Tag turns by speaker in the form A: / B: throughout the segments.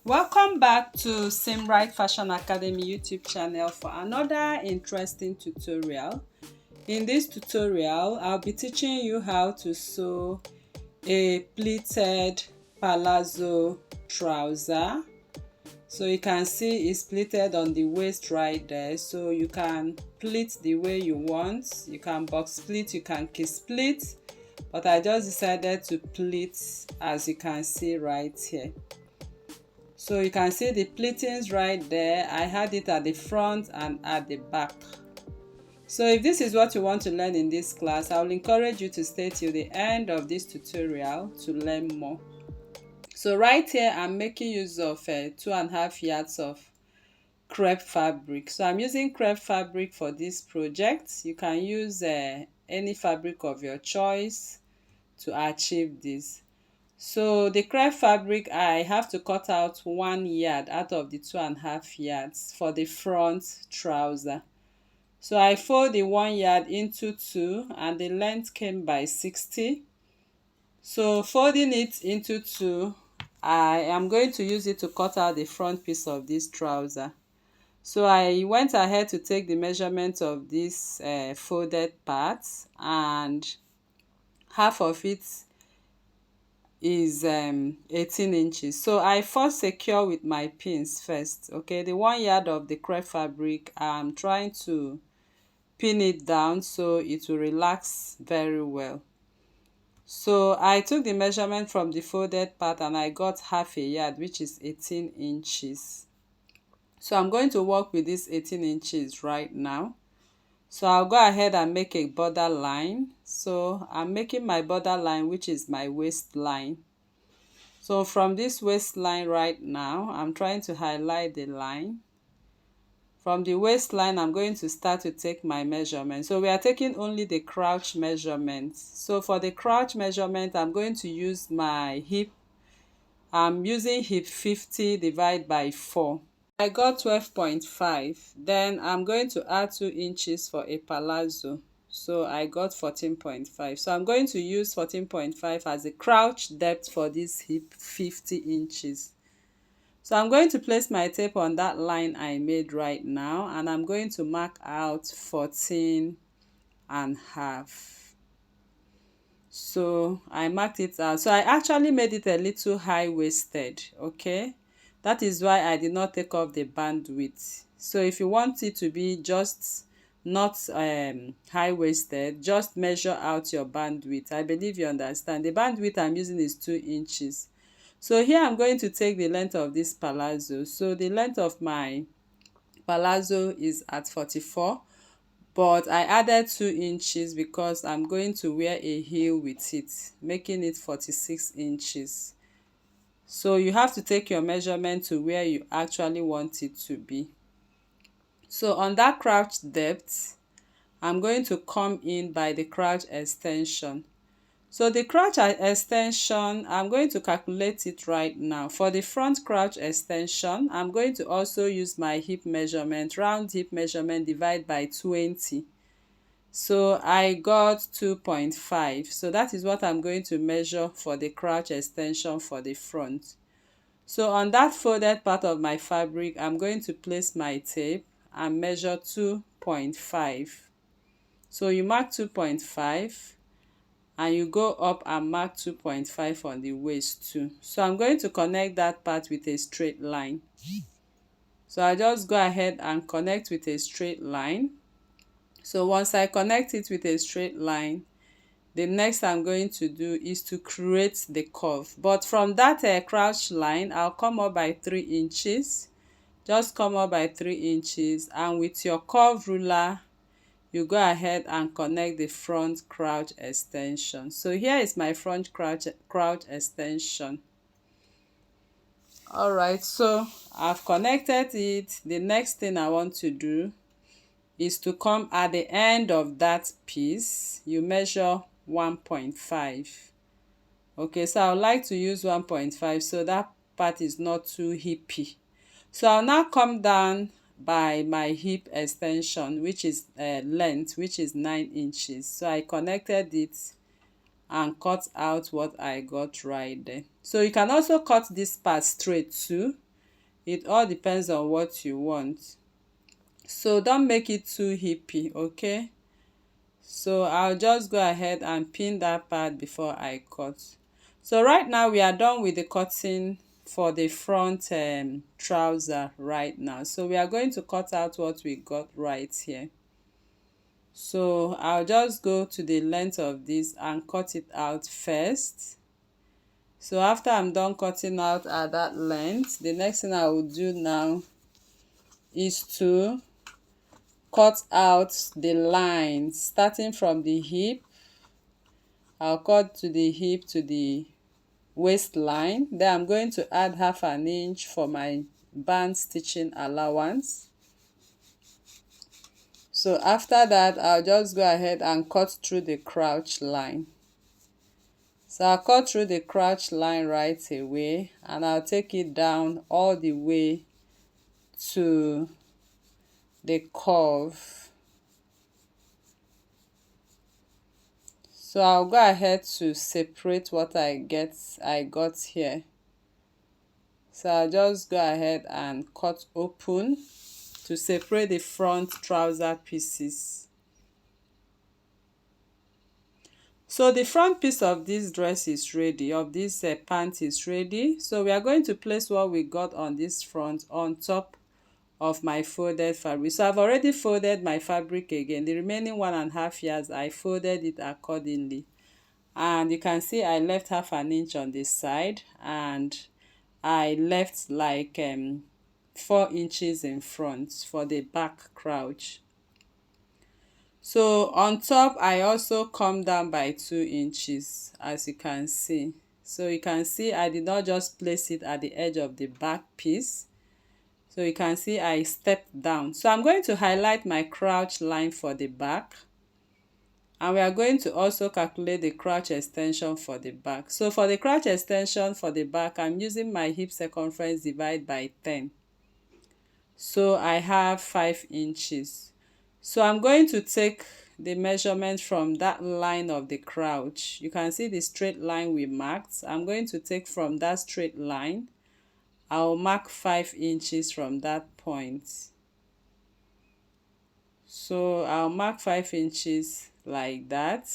A: Welcome back to Simright Fashion Academy YouTube channel for another interesting tutorial. In this tutorial, I'll be teaching you how to sew a pleated palazzo trouser. So you can see it's pleated on the waist right there, so you can pleat the way you want. You can box pleat, you can kiss pleat, but I just decided to pleat as you can see right here. So you can see the pleatings right there. I had it at the front and at the back. So if this is what you want to learn in this class, I will encourage you to stay till the end of this tutorial to learn more. So right here, I'm making use of 2.5 yards of crepe fabric. So I'm using crepe fabric for this project. You can use any fabric of your choice to achieve this. So the crepe fabric, I have to cut out 1 yard out of the 2.5 yards for the front trouser. So I fold the 1 yard into 2 and the length came by 60. So folding it into 2, I am going to use it to cut out the front piece of this trouser. So I went ahead to take the measurement of this folded part, and half of it is 18 inches. So I first secure with my pins first. Okay, the 1 yard of the crepe fabric, I'm trying to pin it down so it will relax very well. So I took the measurement from the folded part and I got half a yard, which is 18 inches. So I'm going to work with this 18 inches right now. So I'll go ahead and make a border line. So I'm making my border line, which is my waistline. So from this waistline right now, I'm trying to highlight the line. From the waistline, I'm going to start to take my measurement. So we are taking only the crotch measurement. So for the crotch measurement, I'm going to use my hip. I'm using hip 50 divided by 4. I got 12.5. Then I'm going to add 2 inches for a palazzo. So I got 14.5. So I'm going to use 14.5 as the crotch depth for this hip 50 inches. So I'm going to place my tape on that line I made right now, and I'm going to mark out 14 and half. So I marked it out. So I actually made it a little high-waisted, okay? That is why I did not take off the bandwidth. So if you want it to be just not high-waisted, just measure out your bandwidth. I believe you understand. The bandwidth I'm using is 2 inches. So here I'm going to take the length of this palazzo. So the length of my palazzo is at 44, but I added 2 inches because I'm going to wear a heel with it, making it 46 inches. So you have to take your measurement to where you actually want it to be. So on that crotch depth, I'm going to come in by the crotch extension. So the crotch extension, I'm going to calculate it right now. For the front crotch extension, I'm going to also use my hip measurement, round hip measurement, divide by 20. So I got 2.5. So that is what I'm going to measure for the crotch extension for the front. So on that folded part of my fabric, I'm going to place my tape and measure 2.5. So you mark 2.5. and you go up and mark 2.5 on the waist too. So I'm going to connect that part with a straight line. So I just go ahead and connect with a straight line. So once I connect it with a straight line, the next I'm going to do is to create the curve. But from that crotch line, I'll come up by 3 inches. Just come up by 3 inches, and with your curve ruler, you go ahead and connect the front crotch extension. So here is my front crotch extension. All right, so I've connected it. The next thing I want to do is to come at the end of that piece. You measure 1.5. Okay, so I would like to use 1.5 so that part is not too hippy. So I'll now come down by my hip extension, which is length, which is 9 inches. So I connected it and cut out what I got right there. So you can also cut this part straight too. It all depends on what you want. So don't make it too hippie, okay? So I'll just go ahead and pin that part before I cut. So right now we are done with the cutting for the front trouser right now. So we are going to cut out what we got right here. So I'll just go to the length of this and cut it out first. So after I'm done cutting out at that length, the next thing I will do now is to cut out the lines starting from the hip. I'll cut to the hip to the waistline. Then I'm going to add 1/2 inch for my band stitching allowance. So after that, I'll just go ahead and cut through the crotch line. So I'll cut through the crotch line right away, and I'll take it down all the way to the curve. So I'll go ahead to separate what I got here. So I'll just go ahead and cut open to separate the front trouser pieces. So the front piece of this dress is ready, of this pant is ready. So we are going to place what we got on this front on top of my folded fabric. So I've already folded my fabric again. The remaining 1.5 yards, I folded it accordingly. And you can see I left 1/2 inch on this side, and I left like 4 inches in front for the back crotch. So on top, I also come down by 2 inches, as you can see. So you can see I did not just place it at the edge of the back piece. So you can see I stepped down. So I'm going to highlight my crotch line for the back. And we are going to also calculate the crotch extension for the back. So for the crotch extension for the back, I'm using my hip circumference divided by 10. So I have 5 inches. So I'm going to take the measurement from that line of the crotch. You can see the straight line we marked. I'm going to take from that straight line. I'll mark 5 inches from that point. So I'll mark 5 inches like that.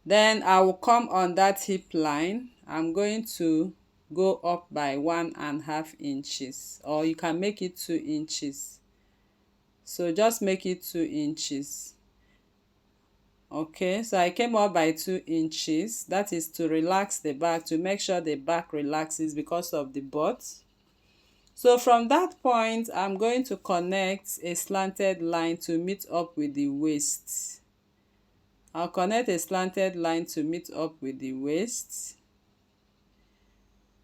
A: Then I will come on that hip line. I'm going to go up by 1.5 inches, or you can make it 2 inches. So just make it 2 inches. Okay, so I came up by 2 inches. That is to relax the back, to make sure the back relaxes because of the butt. So from that point, I'm going to connect a slanted line to meet up with the waist. I'll connect a slanted line to meet up with the waist.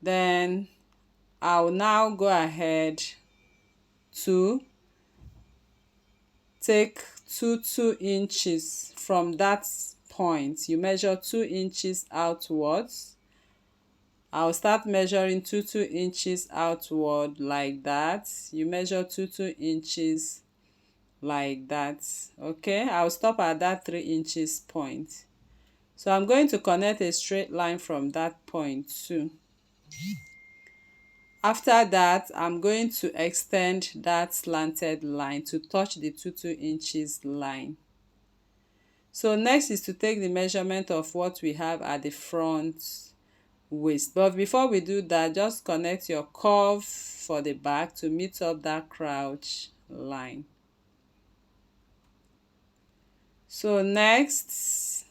A: Then I'll now go ahead to take 2 inches from that point. You measure 2 inches outwards. I'll start measuring 2 inches outward like that. You measure 2 inches like that. Okay, I'll stop at that 3 inches point. So I'm going to connect a straight line from that point too. After that, I'm going to extend that slanted line to touch the 2 inches line. So next is to take the measurement of what we have at the front waist. But before we do that, just connect your curve for the back to meet up that crotch line. So next,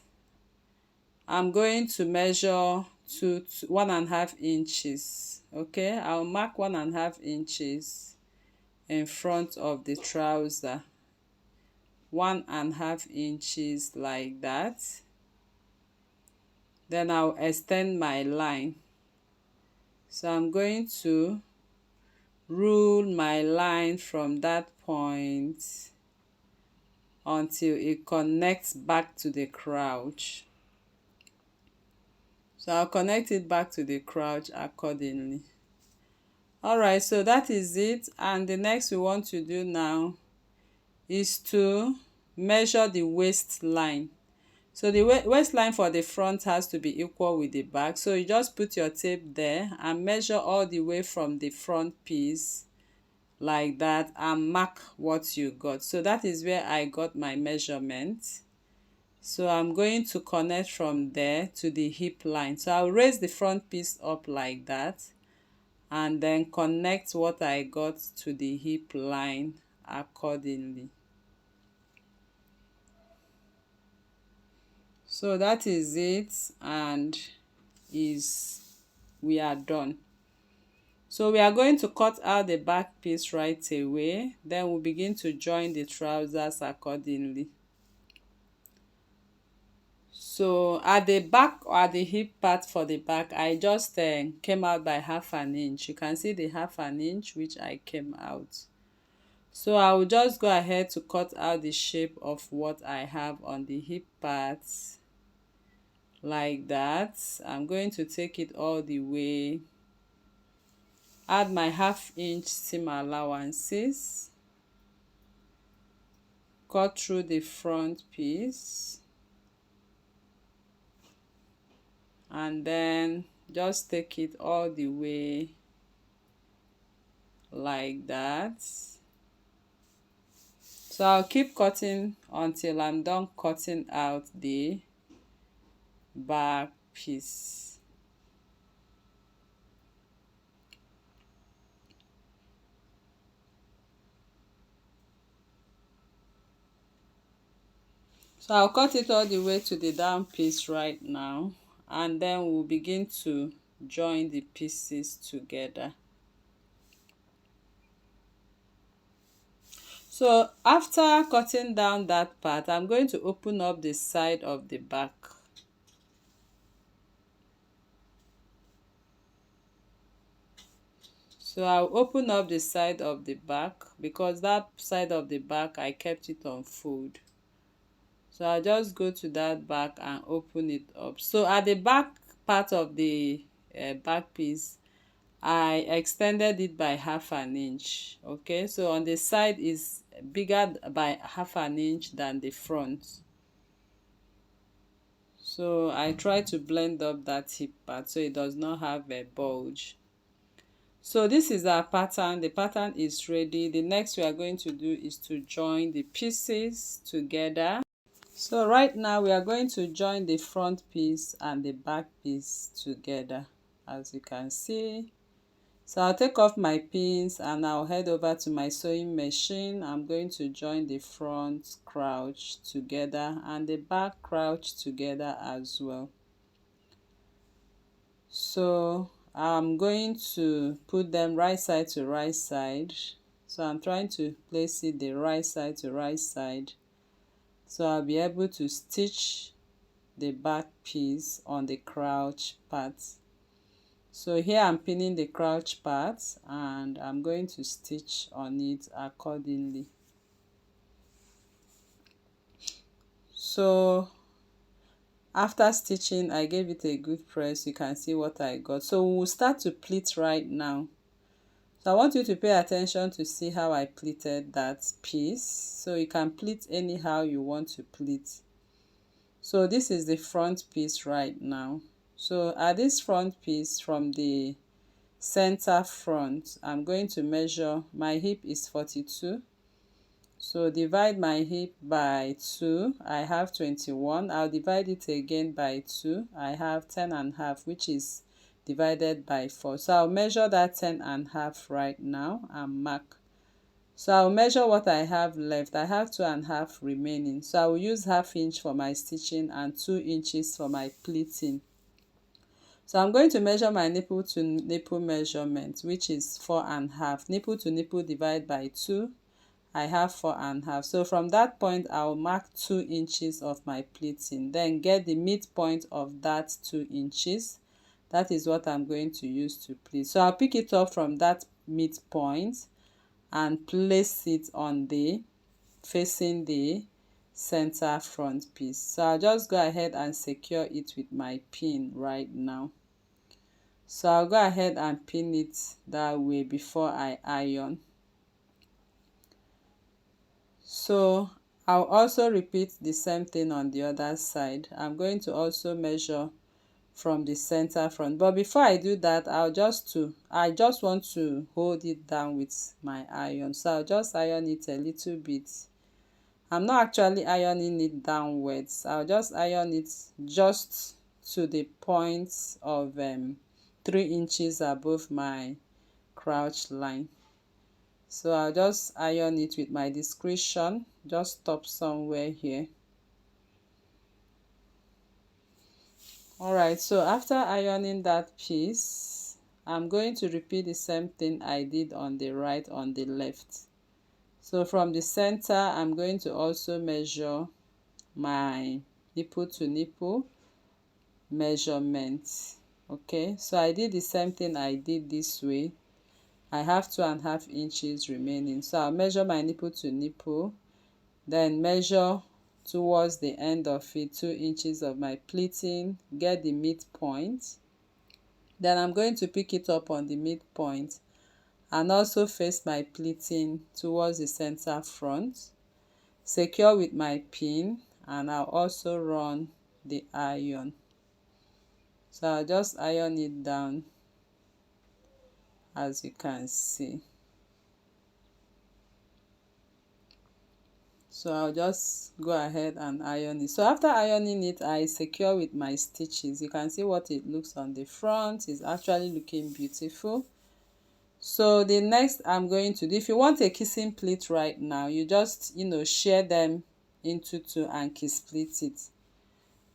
A: I'm going to measure to 1.5 inches. Okay, I'll mark 1.5 inches in front of the trouser. 1.5 inches like that. Then I'll extend my line. So I'm going to rule my line from that point until it connects back to the crotch. So I'll connect it back to the crotch accordingly. Alright, so that is it. And the next we want to do now is to measure the waistline. So the waistline for the front has to be equal with the back. So you just put your tape there and measure all the way from the front piece like that and mark what you got. So that is where I got my measurement. So I'm going to connect from there to the hip line. So I'll raise the front piece up like that and then connect what I got to the hip line accordingly. So that is it, and we are done. So we are going to cut out the back piece right away, then we'll begin to join the trousers accordingly. So at the back or at the hip part for the back, I just came out by 1/2 inch. You can see the 1/2 inch which I came out. So I will just go ahead to cut out the shape of what I have on the hip parts like that. I'm going to take it all the way, add my 1/2 inch seam allowances, cut through the front piece, and then just take it all the way like that. So I'll keep cutting until I'm done cutting out the back piece. So I'll cut it all the way to the down piece right now, and then we'll begin to join the pieces together. So after cutting down that part, I'm going to open up the side of the back. So I'll open up the side of the back because that side of the back I kept it on fold. So I'll just go to that back and open it up. So at the back part of the back piece, I extended it by 1/2 inch. Okay, so on the side is bigger by 1/2 inch than the front. So I try to blend up that hip part so it does not have a bulge. So this is our pattern. The pattern is ready. The next we are going to do is to join the pieces together. So right now we are going to join the front piece and the back piece together, as you can see. So I'll take off my pins and I'll head over to my sewing machine. I'm going to join the front crouch together and the back crouch together as well. So I'm going to put them right side to right side. So I'm trying to place it the right side to right side, so I'll be able to stitch the back piece on the crouch part. So here I'm pinning the crouch part and I'm going to stitch on it accordingly. So after stitching, I gave it a good press. You can see what I got. So we'll start to pleat right now. So I want you to pay attention to see how I pleated that piece. So you can pleat anyhow you want to pleat. So this is the front piece right now. So at this front piece from the center front, I'm going to measure, my hip is 42. So divide my hip by 2, I have 21. I'll divide it again by 2, I have 10.5, which is divided by 4. So I'll measure that 10.5 right now and mark. So I'll measure what I have left. I have 2.5 remaining. So I will use 1/2 inch for my stitching and 2 inches for my pleating. So I'm going to measure my nipple to nipple measurement, which is 4.5. Nipple to nipple divide by 2. I have 4.5. So from that point, I'll mark 2 inches of my pleating. Then get the midpoint of that 2 inches. That is what I'm going to use to pleat. So I'll pick it up from that midpoint and place it on the facing the center front piece. So I'll just go ahead and secure it with my pin right now. So I'll go ahead and pin it that way before I iron. So I'll also repeat the same thing on the other side. I'm going to also measure from the center front, but before I do that, I just want to hold it down with my iron. So I'll just iron it a little bit. I'm not actually ironing it downwards. I'll just iron it just to the point of 3 inches above my crotch line. So I'll just iron it with my discretion. Just stop somewhere here. Alright, so after ironing that piece, I'm going to repeat the same thing I did on the right on the left. So from the center, I'm going to also measure my nipple to nipple measurement. Okay, so I did the same thing I did this way. I have 2.5 inches remaining. So I'll measure my nipple to nipple, then measure towards the end of it 2 inches of my pleating, get the midpoint. Then I'm going to pick it up on the midpoint and also face my pleating towards the center front, secure with my pin, and I'll also run the iron. So I'll just iron it down, as you can see. So I'll just go ahead and iron it. So after ironing it, I secure with my stitches. You can see what it looks on the front. It's actually looking beautiful. So the next I'm going to do, if you want a kissing pleat right now, you just share them into 2 and kiss pleat it.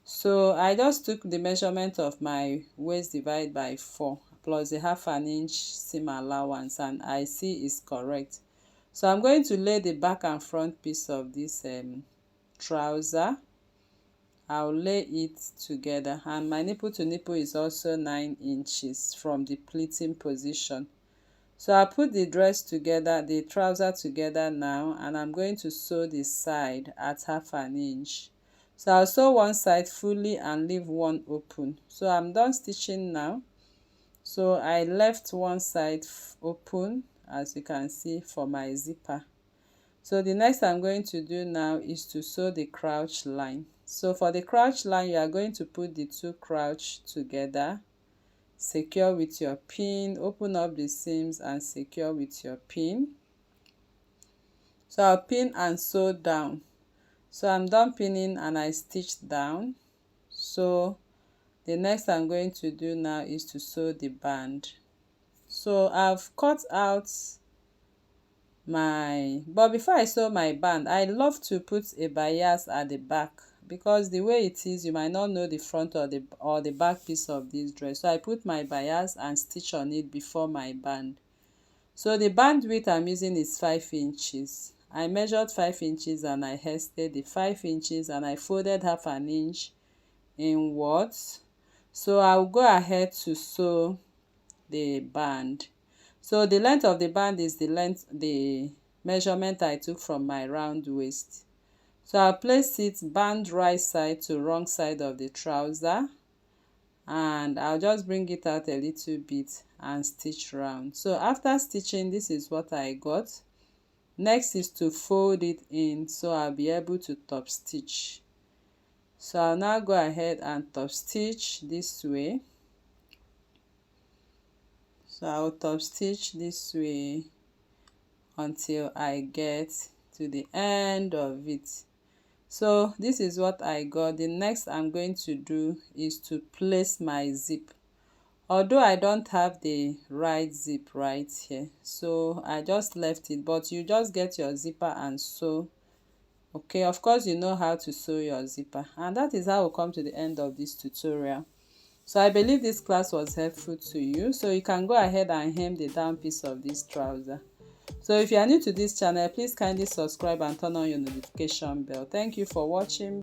A: So I just took the measurement of my waist divided by 4 plus a 1/2 inch seam allowance, and I see is correct. So I'm going to lay the back and front piece of this trouser. I'll lay it together, and my nipple to nipple is also 9 inches from the pleating position. So I'll put the dress together, the trouser together now, and I'm going to sew the side at 1/2 inch. So I'll sew one side fully and leave one open. So I'm done stitching now. So I left one side open, as you can see, for my zipper. So the next I'm going to do now is to sew the crotch line. So for the crotch line, you are going to put the 2 crotch together, secure with your pin, open up the seams and secure with your pin. So I'll pin and sew down. So I'm done pinning and I stitched down. So the next I'm going to do now is to sew the band. So I've cut out but before I sew my band, I love to put a bias at the back, because the way it is, you might not know the front or the back piece of this dress. So I put my bias and stitch on it before my band. So the band width I'm using is 5 inches. I measured 5 inches and I hasted the 5 inches and I folded 1/2 inch inwards. So I'll go ahead to sew the band. So the length of the band is the measurement I took from my round waist. So I'll place it band right side to wrong side of the trouser, and I'll just bring it out a little bit and stitch round. So after stitching, this is what I got. Next is to fold it in, so I'll be able to top stitch. So I'll now go ahead and top stitch this way. So I'll top stitch this way until I get to the end of it. So this is what I got. The next I'm going to do is to place my zip. Although I don't have the right zip right here, so I just left it, but you just get your zipper and sew. Okay, of course you know how to sew your zipper, and that is how we'll come to the end of this tutorial. So I believe this class was helpful to you. So you can go ahead and hem the down piece of this trouser. So if you are new to this channel, please kindly subscribe and turn on your notification bell. Thank you for watching.